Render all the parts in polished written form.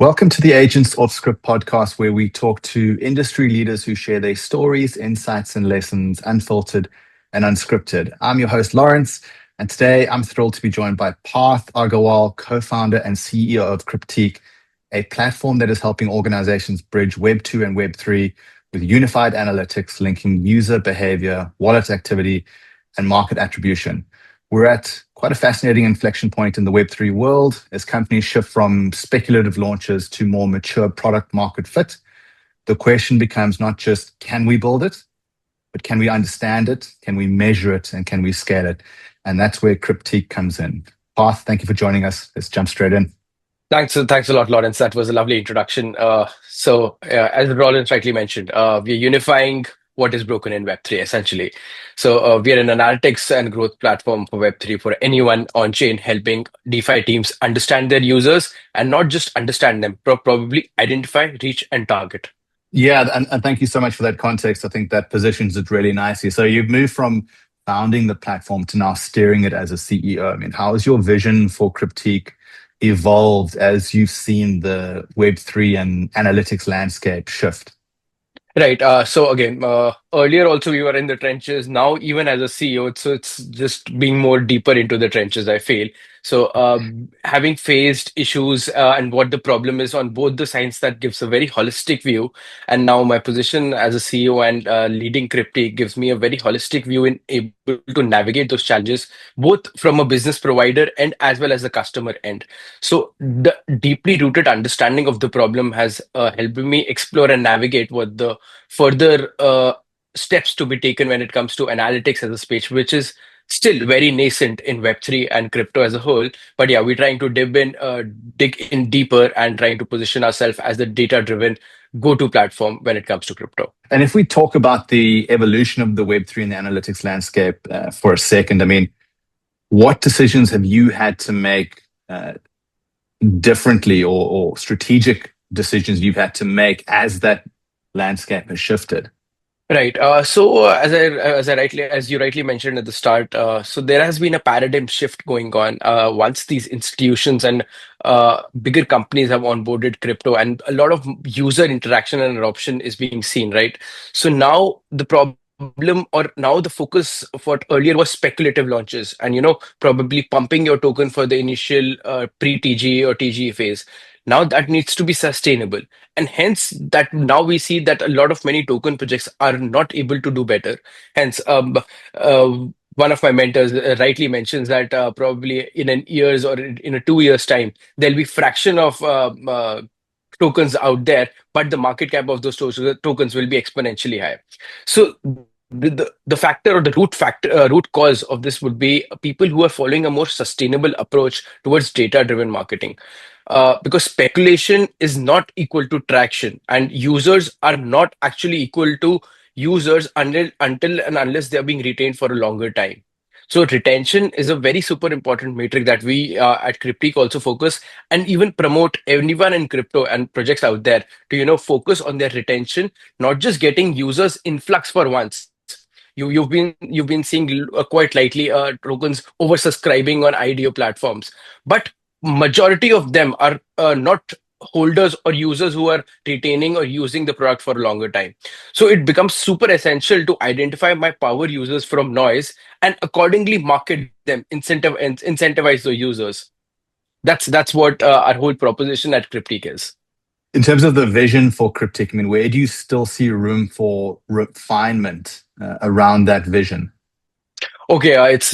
Welcome to the Aegance Offscript Podcast, where we talk to industry leaders who share their stories, insights, and lessons, unfiltered and unscripted. I'm your host, Lawrence, and today I'm thrilled to be joined by Parth Agarwal, co-founder and CEO of Cryptique, a platform that is helping organizations bridge Web 2 and Web 3 with unified analytics linking user behavior, wallet activity, and market attribution. We're at quite a fascinating inflection point in the Web3 world as companies shift from speculative launches to more mature product market fit. The question becomes not just can we build it, but can we understand it, can we measure it, and can we scale it? And that's where Cryptique comes in. Parth, thank you for joining us. Let's jump straight in. Thanks a lot, Lawrence. That was a lovely introduction. As Lawrence rightly mentioned, we're unifying what is broken in Web3, essentially. We are an analytics and growth platform for Web3 for anyone on-chain, helping DeFi teams understand their users and not just understand them, probably identify, reach, and target. Yeah, and thank you so much for that context. I think that positions it really nicely. So you've moved from founding the platform to now steering it as a CEO. I mean, how has your vision for Cryptique evolved as you've seen the Web3 and analytics landscape shift? Right. Earlier also we were in the trenches. Now, even as a CEO, so it's just being more deeper into the trenches, I feel. Having faced issues and what the problem is on both the sides, that gives a very holistic view. And now my position as a CEO and leading Cryptique gives me a very holistic view in able to navigate those challenges, both from a business provider end as well as the customer end. So the deeply rooted understanding of the problem has helped me explore and navigate what the further steps to be taken when it comes to analytics as a space, which is still very nascent in Web3 and crypto as a whole. But yeah, we're trying to dig in deeper and trying to position ourselves as the data-driven go-to platform when it comes to crypto. And if we talk about the evolution of the Web3 and the analytics landscape for a second, I mean, what decisions have you had to make differently or strategic decisions you've had to make as that landscape has shifted? Right. As you rightly mentioned at the start, so there has been a paradigm shift going on. Once these institutions and bigger companies have onboarded crypto, and a lot of user interaction and adoption is being seen, right? So now the problem, or now the focus of what earlier was speculative launches, and probably pumping your token for the initial pre-TG or TG phase. Now that needs to be sustainable, and hence that now we see that a lot of many token projects are not able to do better. Hence, one of my mentors rightly mentions that probably in an years or in a 2 years time, there'll be fraction of tokens out there, but the market cap of those tokens will be exponentially higher. So the factor or the root cause of this would be people who are following a more sustainable approach towards data-driven marketing. Because speculation is not equal to traction, and users are not actually equal to users until and unless they are being retained for a longer time. So retention is a very super important metric that we at Cryptique also focus and even promote anyone in crypto and projects out there to focus on their retention, not just getting users influx for once. You've been seeing quite likely tokens oversubscribing on IDO platforms, but majority of them are not holders or users who are retaining or using the product for a longer time. So it becomes super essential to identify my power users from noise and accordingly market them, incentivize those users. That's what our whole proposition at Cryptique is. In terms of the vision for Cryptique, I mean, where do you still see room for refinement around that vision? Okay, it's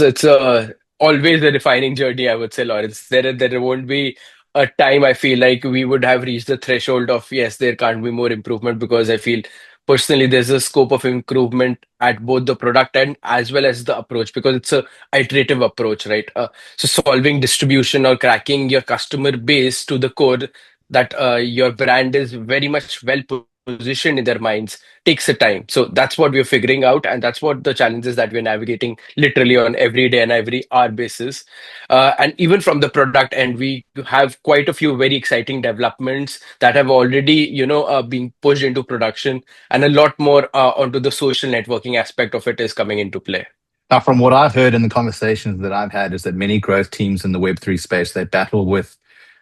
always a defining journey, I would say, Lawrence. There won't be a time I feel like we would have reached the threshold of yes, there can't be more improvement, because I feel personally there's a scope of improvement at both the product end as well as the approach, because it's a iterative approach, right? So solving distribution or cracking your customer base to the core that your brand is very much well positioned in their minds takes a time. So that's what we're figuring out, and that's what the challenges that we're navigating literally on every day and every hour basis. And even from the product end, we have quite a few very exciting developments that have already, been pushed into production, and a lot more onto the social networking aspect of it is coming into play. Now, from what I've heard in the conversations that I've had, is that many growth teams in the Web3 space, they battle with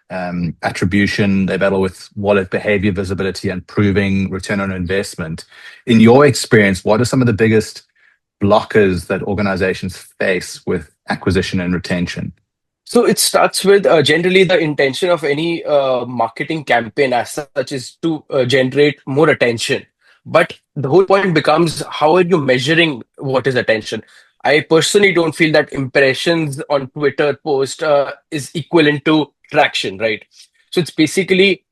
attribution, they battle with wallet behavior visibility and proving return on investment. In your experience, what are some of the biggest blockers that organizations face with acquisition and retention? So it starts with generally the intention of any marketing campaign as such is to generate more attention. But the whole point becomes how are you measuring what is attention? I personally don't feel that impressions on Twitter post is equivalent to traction, right? So it's basically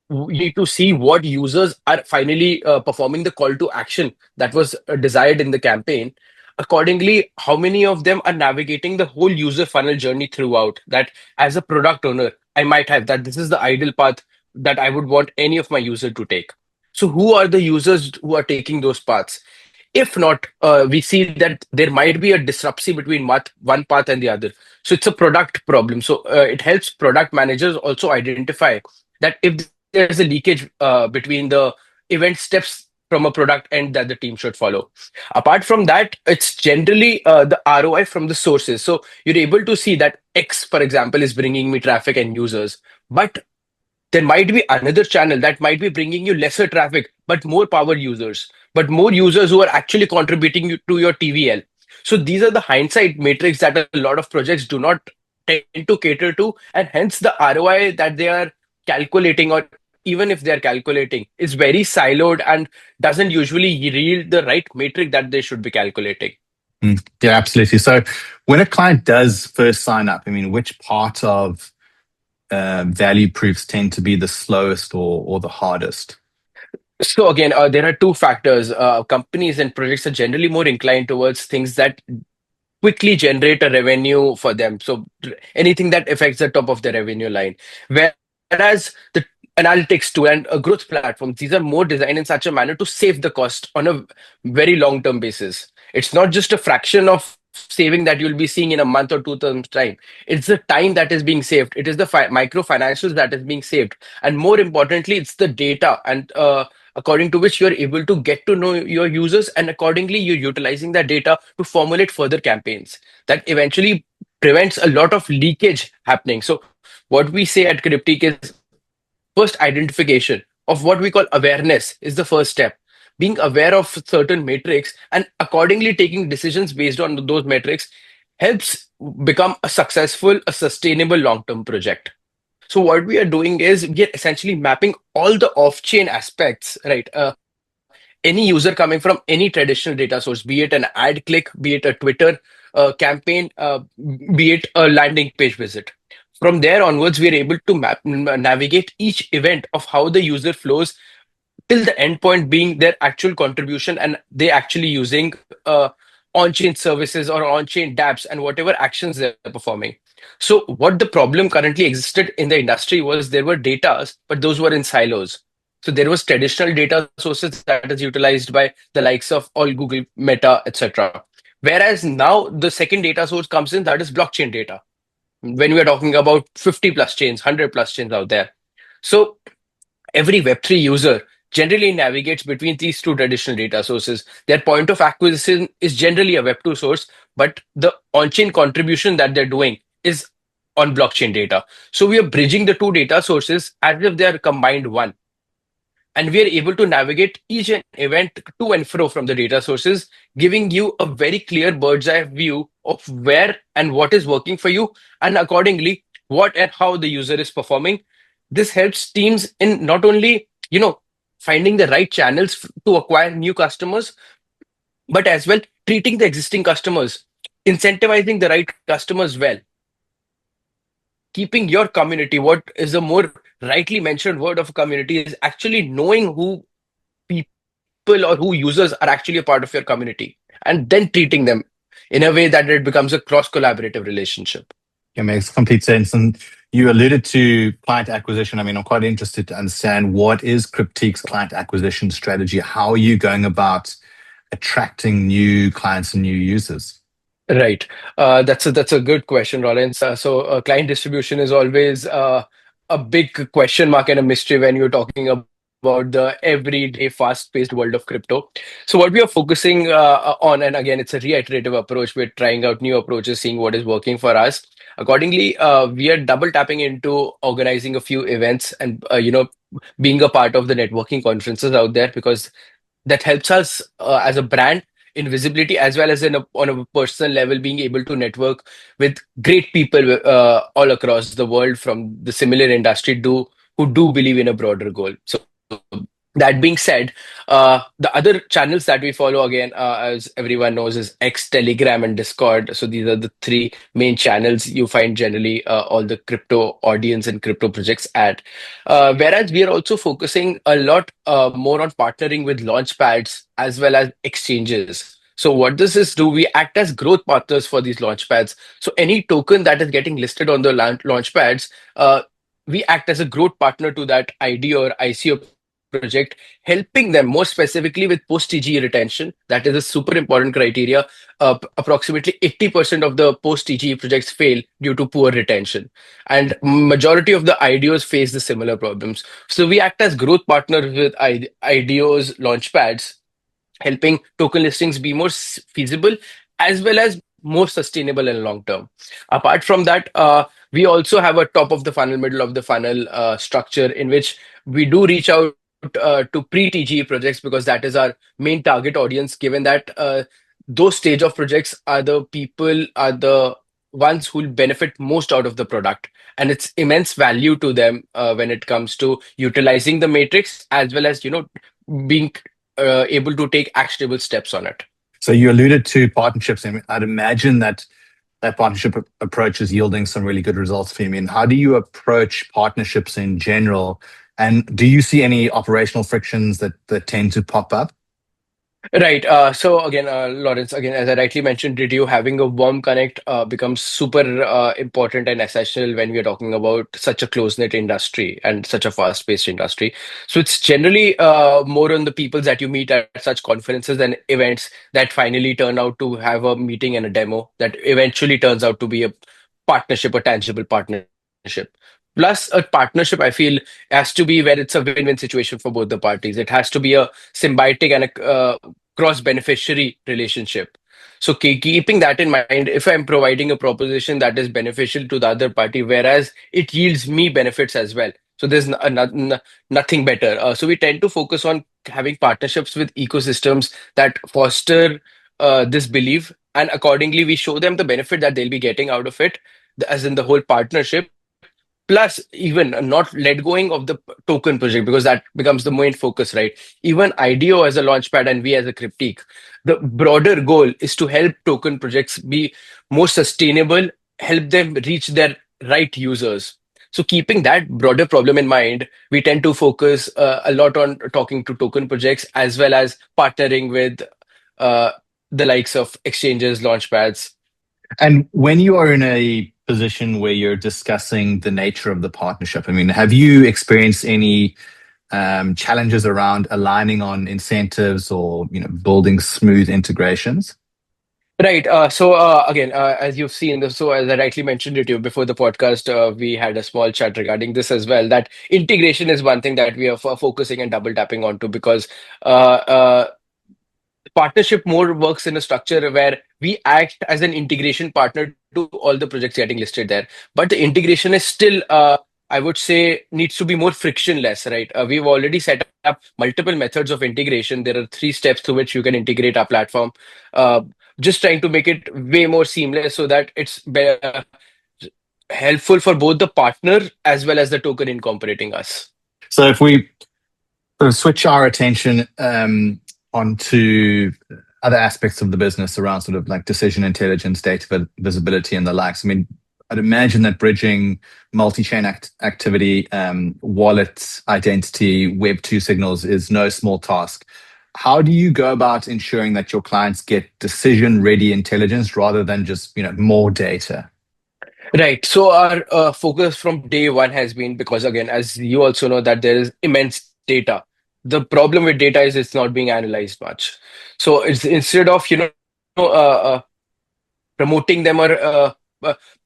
we need to see what users are finally performing the call to action that was desired in the campaign. Accordingly, how many of them are navigating the whole user funnel journey throughout? That as a product owner, I might have that this is the ideal path that I would want any of my user to take. So, who are the users who are taking those paths? If not, we see that there might be a discrepancy between one path and the other. So it's a product problem. So it helps product managers also identify that if there's a leakage between the event steps from a product end that the team should follow. Apart from that, it's generally the ROI from the sources. So you're able to see that X, for example, is bringing me traffic and users, but there might be another channel that might be bringing you lesser traffic, but more power users, but more users who are actually contributing to your TVL. So these are the hindsight matrix that a lot of projects do not tend to cater to, and hence the ROI that they are calculating, or even if they are calculating, is very siloed and doesn't usually yield the right metric that they should be calculating. Yeah, absolutely. So when a client does first sign up, I mean, which part of value proofs tend to be the slowest or the hardest? So again, there are two factors. Companies and projects are generally more inclined towards things that quickly generate a revenue for them. So anything that affects the top of the revenue line. Whereas the analytics tool and growth platforms, these are more designed in such a manner to save the cost on a very long term basis. It's not just a fraction of saving that you'll be seeing in a month or 2 terms time. It's the time that is being saved. It is the micro financials that is being saved. And more importantly, it's the data and according to which you're able to get to know your users, and accordingly you're utilizing that data to formulate further campaigns that eventually prevents a lot of leakage happening. So what we say at Cryptique is first identification of what we call awareness is the first step. Being aware of certain metrics and accordingly taking decisions based on those metrics helps become a successful, a sustainable long-term project. So what we are doing is we are essentially mapping all the off-chain aspects, right? Any user coming from any traditional data source, be it an ad click, be it a Twitter campaign, be it a landing page visit. From there onwards, we are able to navigate each event of how the user flows till the endpoint being their actual contribution and they actually using on-chain services or on-chain dApps and whatever actions they're performing. So what the problem currently existed in the industry was there were datas, but those were in silos. So there was traditional data sources that is utilized by the likes of all Google, Meta, etc. Whereas now the second data source comes in, that is blockchain data. When we are talking about 50 plus chains, 100 plus chains out there. So every Web3 user generally navigates between these two traditional data sources. Their point of acquisition is generally a Web2 source, but the on-chain contribution that they're doing is on blockchain data. So we are bridging the two data sources as if they are combined one. And we are able to navigate each and event to and fro from the data sources, giving you a very clear bird's eye view of where and what is working for you, and accordingly, what and how the user is performing. This helps teams in not only, finding the right channels to acquire new customers, but as well treating the existing customers, incentivizing the right customers well, keeping your community. What is a more rightly mentioned word of a community is actually knowing who people or who users are actually a part of your community and then treating them in a way that it becomes a cross collaborative relationship. It makes complete sense. And you alluded to client acquisition. I mean, I'm quite interested to understand what is Cryptique's client acquisition strategy? How are you going about attracting new clients and new users? Right. That's a good question, Lawrence. So client distribution is always a big question mark and a mystery when you're talking about about the everyday fast-paced world of crypto. So what we are focusing on, and again, it's a reiterative approach. We're trying out new approaches, seeing what is working for us. Accordingly, we are double tapping into organizing a few events and being a part of the networking conferences out there because that helps us as a brand in visibility as well as on a personal level being able to network with great people all across the world from the similar industry do who do believe in a broader goal. So that being said, the other channels that we follow again, as everyone knows, is X, Telegram, and Discord. So these are the three main channels you find generally all the crypto audience and crypto projects at. Whereas we are also focusing a lot more on partnering with launchpads as well as exchanges. So what does this do? We act as growth partners for these launchpads. So any token that is getting listed on the launchpads, we act as a growth partner to that ID or ICO project, helping them more specifically with post TGE retention. That is a super important criteria. Approximately 80% of the post TGE projects fail due to poor retention, and majority of the IDOs face the similar problems. So we act as growth partners with IDOs launchpads, helping token listings be more feasible as well as more sustainable in long term. Apart from that, we also have a top of the funnel, middle of the funnel structure in which we do reach out to pre-TGE projects because that is our main target audience, given that those stage of projects are the ones who will benefit most out of the product. And it's immense value to them when it comes to utilizing the matrix as well as, being able to take actionable steps on it. So you alluded to partnerships, and I'd imagine that that partnership approach is yielding some really good results for you. I mean, how do you approach partnerships in general? And do you see any operational frictions that tend to pop up? Right. So again, Lawrence, again, as I rightly mentioned, Riddio having a warm connect becomes super important and essential when we are talking about such a close-knit industry and such a fast-paced industry. So it's generally more on the people that you meet at such conferences and events that finally turn out to have a meeting and a demo that eventually turns out to be a partnership, a tangible partnership. Plus, a partnership, I feel, has to be where it's a win-win situation for both the parties. It has to be a symbiotic and a cross beneficiary relationship. So keeping that in mind, if I'm providing a proposition that is beneficial to the other party, whereas it yields me benefits as well. So there's nothing better. So we tend to focus on having partnerships with ecosystems that foster this belief, and accordingly, we show them the benefit that they'll be getting out of it, as in the whole partnership, plus even not let going of the token project because that becomes the main focus, right? Even IDO as a launchpad and we as a Cryptique, the broader goal is to help token projects be more sustainable, help them reach their right users. So keeping that broader problem in mind, we tend to focus a lot on talking to token projects as well as partnering with uh, the likes of exchanges, launchpads. And when you are in a position where you're discussing the nature of the partnership, I mean, have you experienced any challenges around aligning on incentives or building smooth integrations? Right. So again, as you've seen, so as I rightly mentioned it to you before the podcast, we had a small chat regarding this as well. That integration is one thing that we are focusing and double tapping onto because partnership more works in a structure where we act as an integration partner to all the projects getting listed there. But the integration is still, I would say, needs to be more frictionless, right? We've already set up multiple methods of integration. There are three steps through which you can integrate our platform. Uh, just trying to make it way more seamless so that it's helpful for both the partner as well as the token incorporating us. So if we sort of switch our attention onto other aspects of the business around sort of like decision intelligence, data visibility, and the likes. I mean, I'd imagine that bridging multi-chain activity, wallet identity, Web2 signals is no small task. How do you go about ensuring that your clients get decision-ready intelligence rather than just more data? Right. So our focus from day one has been because again, as you also know, that there is immense data. The problem with data is it's not being analyzed much. So it's instead of promoting them or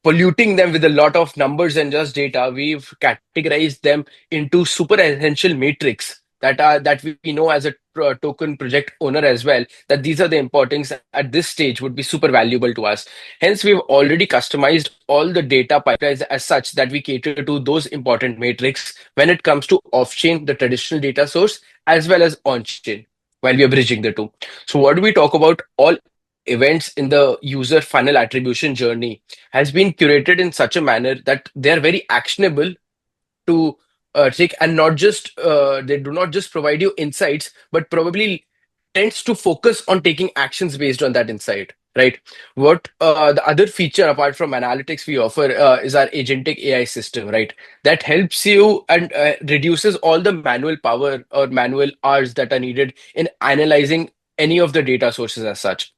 polluting them with a lot of numbers and just data, we've categorized them into super essential matrix that we know as a token project owner as well, that these are the importance at this stage would be super valuable to us. Hence, we've already customized all the data pipelines as such that we cater to those important metrics when it comes to off-chain, the traditional data source, as well as on-chain, while we are bridging the two. So what do we talk about? All events in the user funnel attribution journey has been curated in such a manner that they are very actionable to take, and not just they do not just provide you insights, but probably tends to focus on taking actions based on that insight, right? What the other feature apart from analytics we offer is our agentic AI system, right? That helps you and reduces all the manual power or manual hours that are needed in analyzing any of the data sources as such.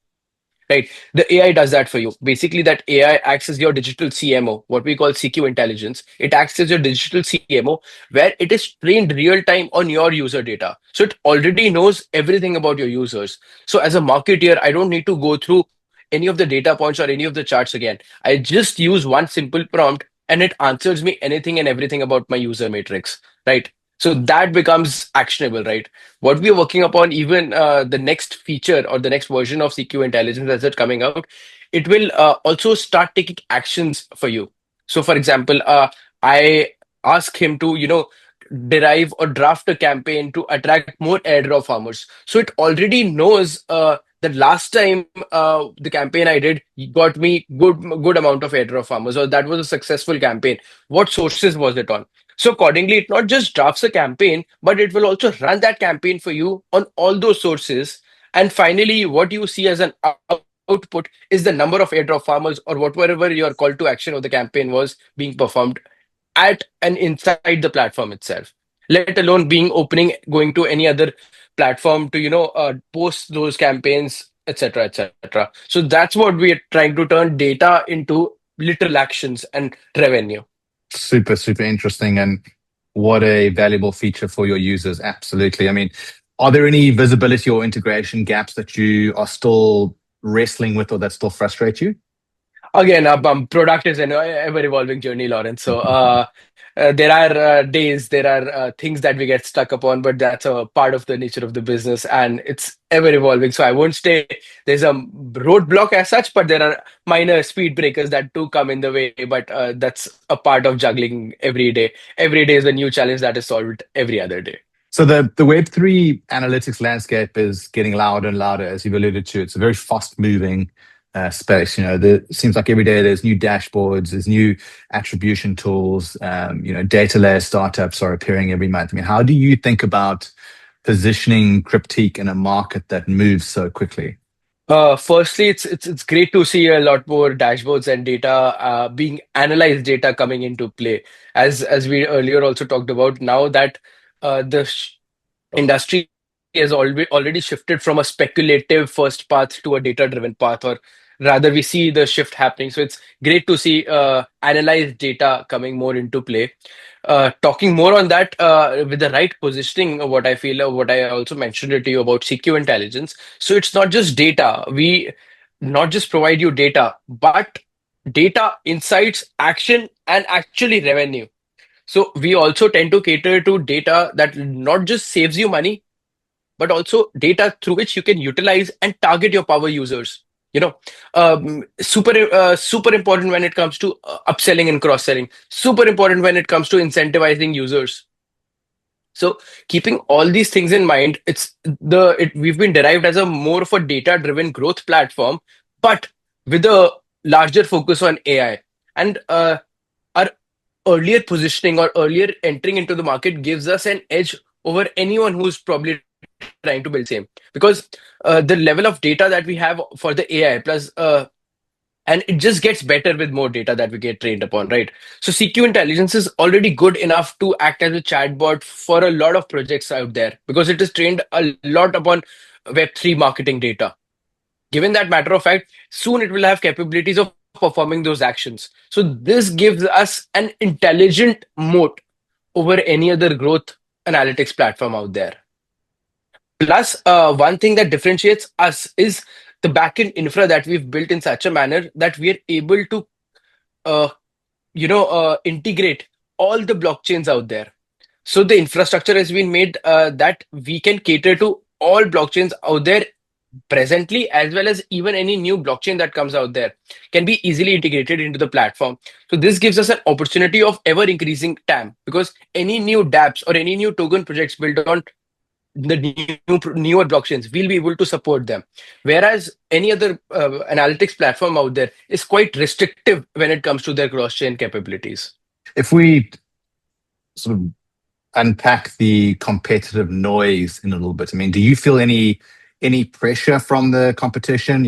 Right. The AI does that for you. Basically, that AI acts as your digital CMO, what we call CQ intelligence. It acts as your digital CMO, where it is trained real time on your user data. So it already knows everything about your users. So as a marketeer, I don't need to go through any of the data points or any of the charts again. I just use one simple prompt and it answers me anything and everything about my user matrix. Right. So that becomes actionable, right? What we are working upon, even the next feature or the next version of CQ intelligence as it's coming out, it will also start taking actions for you. So for example, I ask him to derive or draft a campaign to attract more airdrop farmers. So it already knows that last time the campaign I did got me good amount of airdrop farmers, or that was a successful campaign. What sources was it on? So accordingly, it not just drafts a campaign, but it will also run that campaign for you on all those sources. And finally, what you see as an output is the number of airdrop farmers or whatever your call to action of the campaign was being performed at and inside the platform itself. Let alone being opening, going to any other platform to post those campaigns, etc., etc. So that's what we are trying to turn data into literal actions and revenue. Super, super interesting. And what a valuable feature for your users. Absolutely. I mean, are there any visibility or integration gaps that you are still wrestling with or that still frustrate you? Again, product is an ever evolving journey, Lawrence. So there are days, there are things that we get stuck upon, but that's a part of the nature of the business, and it's ever evolving. So I won't say there's a roadblock as such, but there are minor speed breakers that do come in the way. But that's a part of juggling every day. Every day is a new challenge that is solved every other day. So the Web3 analytics landscape is getting louder and louder, as you've alluded to. It's a very fast moving space. It seems like every day there's new dashboards, there's new attribution tools. Data layer startups are appearing every month. I mean, how do you think about positioning Cryptique in a market that moves so quickly? Firstly, it's great to see a lot more dashboards and data being analyzed, data coming into play. As we earlier also talked about, now that the industry has already shifted from a speculative first path to a data-driven path, or rather, we see the shift happening. So it's great to see analyzed data coming more into play. Talking more on that, with the right positioning, what I feel, what I also mentioned it to you about CQ intelligence. So it's not just data. We not just provide you data, but data, insights, action, and actually revenue. So we also tend to cater to data that not just saves you money, but also data through which you can utilize and target your power users. Super important when it comes to upselling and cross selling. Super important when it comes to incentivizing users. So keeping all these things in mind, we've been derived as a more of a data driven growth platform, but with a larger focus on AI. And our earlier positioning or earlier entering into the market gives us an edge over anyone who's probably trying to build same, because the level of data that we have for the AI plus and it just gets better with more data that we get trained upon, right? So CQ intelligence is already good enough to act as a chatbot for a lot of projects out there because it is trained a lot upon Web3 marketing data. Given that matter of fact, soon it will have capabilities of performing those actions. So this gives us an intelligent moat over any other growth analytics platform out there. Plus, one thing that differentiates us is the backend infra that we've built in such a manner that we are able to, integrate all the blockchains out there. So the infrastructure has been made that we can cater to all blockchains out there presently, as well as even any new blockchain that comes out there can be easily integrated into the platform. So this gives us an opportunity of ever increasing TAM, because any new dApps or any new token projects built on the newer blockchains, we'll be able to support them. Whereas any other analytics platform out there is quite restrictive when it comes to their cross-chain capabilities. If we sort of unpack the competitive noise in a little bit, I mean, do you feel any pressure from the competition?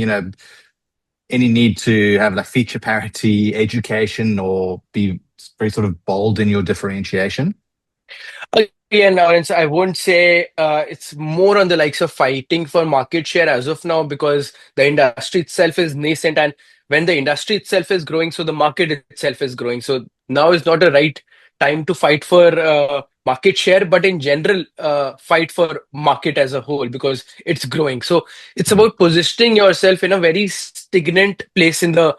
Any need to have like feature parity, education, or be very sort of bold in your differentiation? Again, Lawrence, I won't say it's more on the likes of fighting for market share as of now, because the industry itself is nascent, and when the industry itself is growing, so the market itself is growing. So now is not a right time to fight for market share, but in general, fight for market as a whole, because it's growing. So it's Mm. about positioning yourself in a very stagnant place in the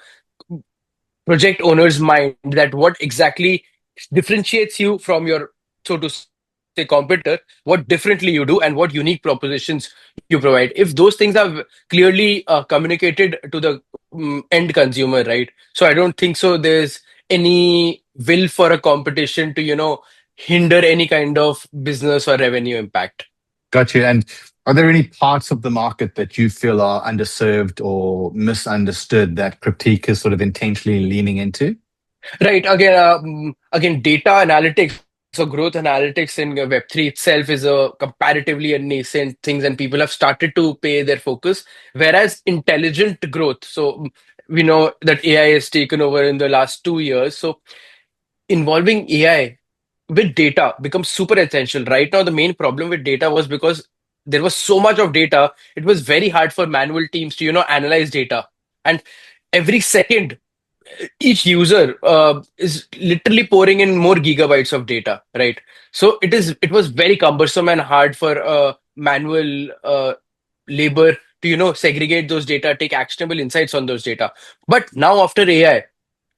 project owner's mind, that what exactly differentiates you from your, so to say, competitor, what differently you do, and what unique propositions you provide. If those things are clearly communicated to the end consumer, right? So I don't think so there's any will for a competition to, hinder any kind of business or revenue impact. Got you. And are there any parts of the market that you feel are underserved or misunderstood that Cryptique is sort of intentionally leaning into? Right. Again, data analytics. So growth analytics in Web3 itself is a comparatively a nascent things, and people have started to pay their focus. Whereas intelligent growth, so we know that AI has taken over in the last 2 years. So involving AI with data becomes super essential. Right now, the main problem with data was because there was so much of data, it was very hard for manual teams to, analyze data. And every second each user is literally pouring in more gigabytes of data, right? So it was very cumbersome and hard for manual labor to, segregate those data, take actionable insights on those data. But now after AI,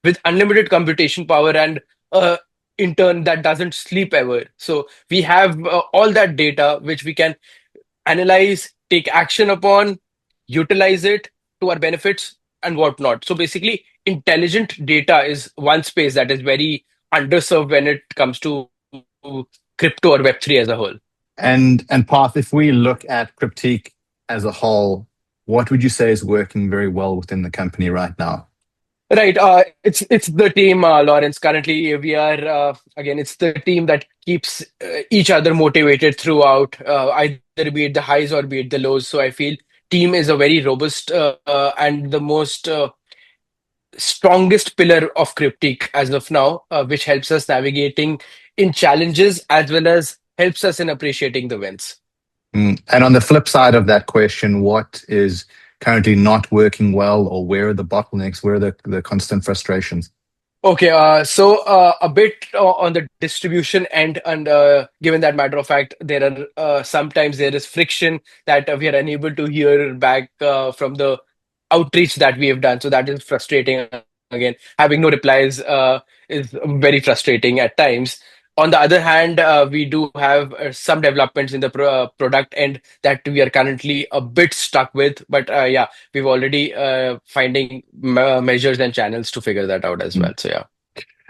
with unlimited computation power, and uh, in turn that doesn't sleep ever, so we have all that data which we can analyze, take action upon, utilize it to our benefits and whatnot. So basically, intelligent data is one space that is very underserved when it comes to crypto or Web3 as a whole. And Parth, if we look at Cryptique as a whole, what would you say is working very well within the company right now? Right. It's the team, Lawrence. Currently, we are again. It's the team that keeps each other motivated throughout, either be it the highs or be it the lows. So I feel team is a very robust and the most strongest pillar of Cryptic as of now, which helps us navigating in challenges as well as helps us in appreciating the wins. And on the flip side of that question, what is currently not working well, or where are the bottlenecks? Where are the constant frustrations? Okay, so a bit on the distribution end, and given that matter of fact, there are sometimes there is friction that we are unable to hear back from the outreach that we have done. So that is frustrating. Again, having no replies is very frustrating at times. On the other hand, we do have some developments in the product end that we are currently a bit stuck with. But yeah, we've already finding measures and channels to figure that out as well. So yeah.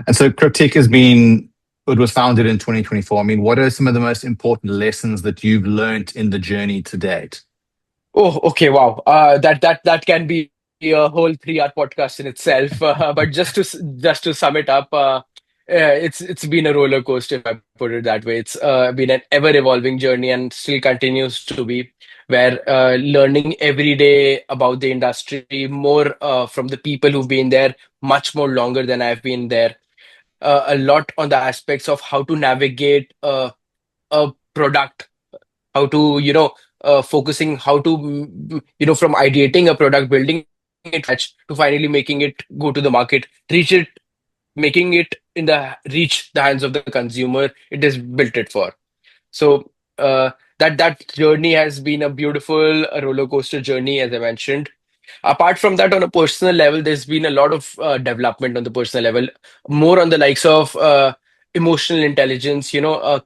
And so Cryptic has been, it was founded in 2024. I mean, what are some of the most important lessons that you've learned in the journey to date? Oh, okay, wow. That can be a whole 3 hour podcast in itself. But just to sum it up, it's been a roller coaster, if I put it that way. It's been an ever evolving journey and still continues to be, where learning every day about the industry more from the people who've been there much more longer than I've been there. A lot on the aspects of how to navigate a product, how to focusing how to from ideating a product, building it to finally making it go to the market, reach it, making it in the reach the hands of the consumer it is built it for. So that journey has been a beautiful roller coaster journey, as I mentioned. Apart from that, on a personal level, there's been a lot of development on the personal level, more on the likes of emotional intelligence,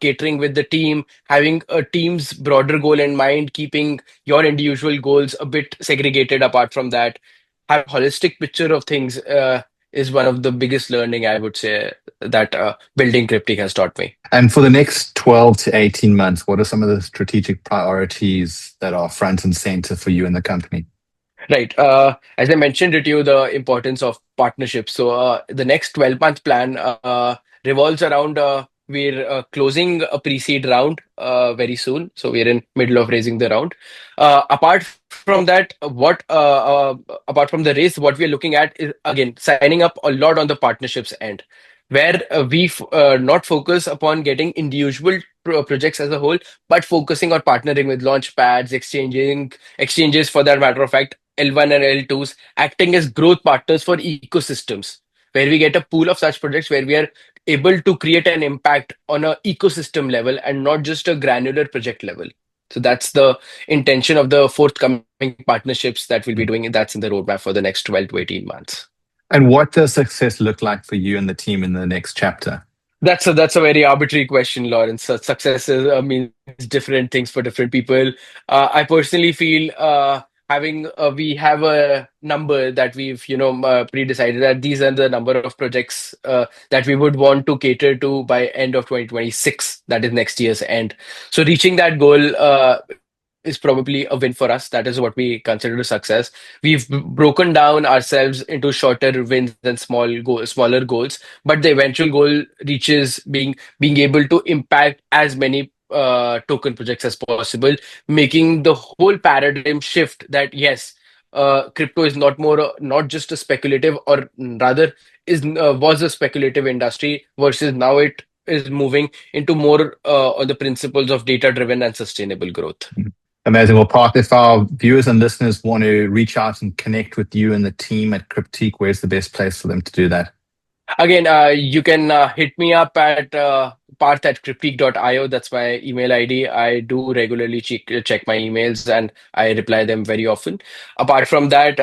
catering with the team, having a team's broader goal in mind, keeping your individual goals a bit segregated apart from that. Have a holistic picture of things is one of the biggest learning I would say that building Cryptic has taught me. And for the next 12 to 18 months, what are some of the strategic priorities that are front and center for you in the company? Right. As I mentioned to you, the importance of partnerships. So the next 12-month plan revolves around we're closing a pre-seed round very soon. So we're in middle of raising the round. Apart from that, what apart from the raise, what we're looking at is again signing up a lot on the partnerships end, where we not focus upon getting individual projects as a whole, but focusing on partnering with launch pads, exchanging exchanges for that matter of fact, L1 and L2s, acting as growth partners for ecosystems, where we get a pool of such projects where we are able to create an impact on a ecosystem level and not just a granular project level. So that's the intention of the forthcoming partnerships that we'll be doing. That's in the roadmap for the next 12 to 18 months. And what does success look like for you and the team in the next chapter? That's a very arbitrary question, Lawrence. Success means different things for different people. I personally feel having we have a number that we've pre-decided that these are the number of projects that we would want to cater to by end of 2026. That is next year's end. So reaching that goal is probably a win for us. That is what we consider a success. We've broken down ourselves into shorter wins and smaller goals, but the eventual goal reaches being able to impact as many token projects as possible, making the whole paradigm shift that yes, crypto is not just a speculative, or rather is was a speculative industry versus now it is moving into more on the principles of data driven and sustainable growth. Amazing. Well, Parth, if our viewers and listeners want to reach out and connect with you and the team at Cryptique, where's the best place for them to do that? Again, you can hit me up at parth@cryptique.io. That's my email ID. I do regularly check my emails and I reply them very often. Apart from that,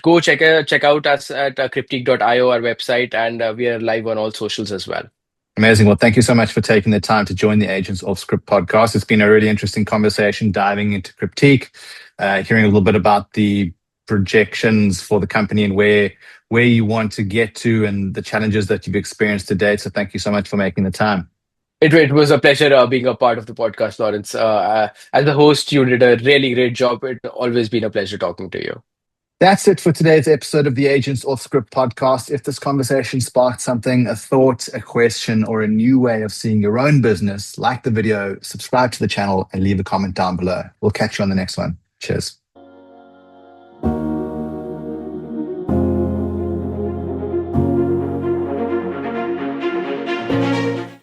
go check out us at cryptique.io, our website, and we are live on all socials as well. Amazing. Well, thank you so much for taking the time to join the Aegance Offscript podcast. It's been a really interesting conversation diving into Cryptique, hearing a little bit about the projections for the company and where you want to get to and the challenges that you've experienced to date. So thank you so much for making the time. It was a pleasure being a part of the podcast, Lawrence. As a host, you did a really great job. It's always been a pleasure talking to you. That's it for today's episode of the Aegance Offscript podcast. If this conversation sparked something, a thought, a question, or a new way of seeing your own business, like the video, subscribe to the channel, and leave a comment down below. We'll catch you on the next one. Cheers.